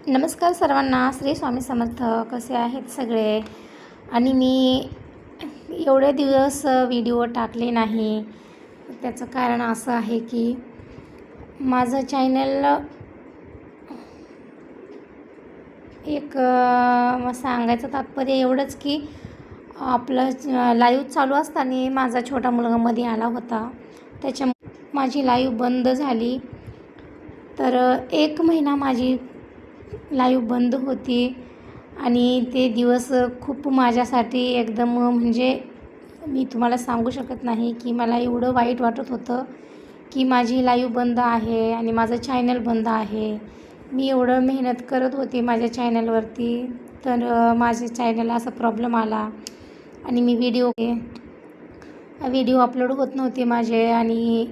नमस्कार सर्वांना. श्री स्वामी समर्थ. कसे आहेत सगळे? आणि मी एवढे दिवस व्हिडिओ टाकले नाही. त्याचं कारण असं आहे की माझं चॅनल एक सांगायचं तात्पर्य एवढंच की आपलं लाईव्ह चालू असताना माझा छोटा मुलगा मध्ये आला होता. माझी लाईव्ह बंद झाली. तर 1 महिना माझी लाईव्ह बंद होती आणि ते दिवस खूप माझ्यासाठी एकदम म्हणजे मी तुम्हाला सांगू शकत नाही की मला एवढं वाईट वाटत होतं की माझी लाईव्ह बंद आहे आणि माझं चॅनल बंद आहे. मी एवढं मेहनत करत होते माझ्या चॅनलवरती, तर माझ्या चॅनलला असा प्रॉब्लेम आला आणि मी व्हिडिओ अपलोड होत नव्हते माझे आणि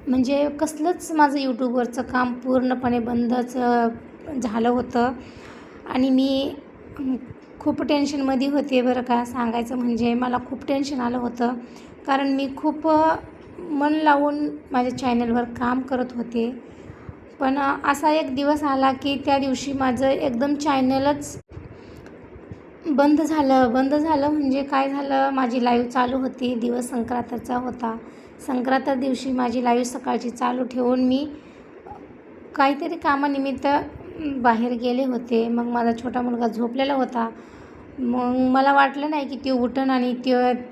म्हणजे कसलंच माझं यूट्यूबवरचं काम पूर्णपणे बंदच झालं होतं आणि मी खूप टेन्शनमध्ये होते बरं का. सांगायचं म्हणजे मला खूप टेन्शन आलं होतं, कारण मी खूप मन लावून माझ्या चॅनलवर काम करत होते. पण असा एक दिवस आला की त्या दिवशी माझं एकदम चॅनलच बंद झालं म्हणजे काय झालं, माझी लाईव्ह चालू होती. दिवस संक्रांतीचा होता. संक्रांती दिवशी माझी लाईव्ह सकाळची चालू ठेवून मी काहीतरी कामानिमित्त बाहेर गेले होते. मग माझा छोटा मुलगा झोपलेला होता. मग मला वाटलं नाही की ते उठन आणि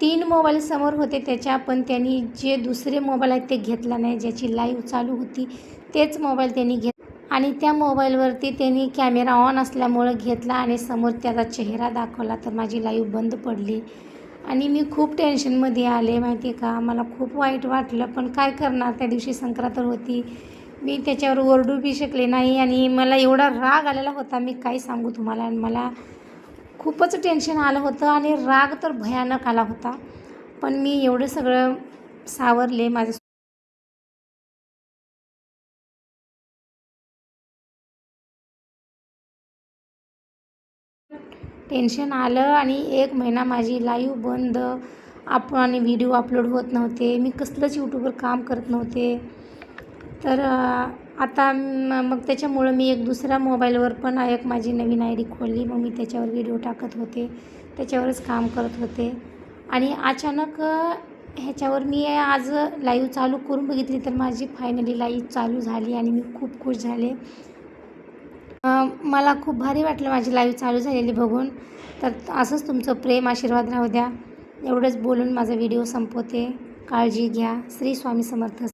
3 मोबाईल समोर होते त्याच्या, पण त्यांनी जे दुसरे मोबाईल आहेत ते घेतला नाही. ज्याची लाईव्ह चालू होती तेच मोबाईल त्यांनी आणि त्या मोबाईलवरती त्यांनी कॅमेरा ऑन असल्यामुळं घेतला आणि समोर त्याचा चेहरा दाखवला. तर माझी लाईव्ह बंद पडली आणि मी खूप टेन्शनमध्ये आले माहिती आहे का. मला खूप वाईट वाटलं, पण काय करणार, त्या दिवशी संक्रांत होती. मी त्याच्यावर ओरडू बी शकले नाही आणि मला एवढा राग आलेला होता, मी काय सांगू तुम्हाला. आणि मला खूपच टेन्शन आलं होतं आणि राग तर भयानक आला होता. पण मी एवढं सगळं सावरले. माझं टेन्शन आलं आणि 1 महिना माझी लाईव्ह बंद. आणि व्हिडिओ अपलोड होत नव्हते. मी कसलंच यूट्यूबवर काम करत नव्हते. तर आता मग त्याच्यामुळं मी एक दुसऱ्या मोबाईलवर पण एक माझी नवीन आय डी खोलली. मग मी त्याच्यावर व्हिडिओ टाकत होते, त्याच्यावरच काम करत होते. आणि अचानक ह्याच्यावर मी आज लाईव्ह चालू करून बघितली, तर माझी फायनली लाईव्ह चालू झाली आणि मी खूप खुश झाले. मला खूप भारी वाटलं माझी लाईव्ह चालू झालेली बघून. तर असंच तुमचं प्रेम आशीर्वाद राहू द्या. एवढंच बोलून माझा व्हिडिओ संपवते. काळजी घ्या. श्री स्वामी समर्थ.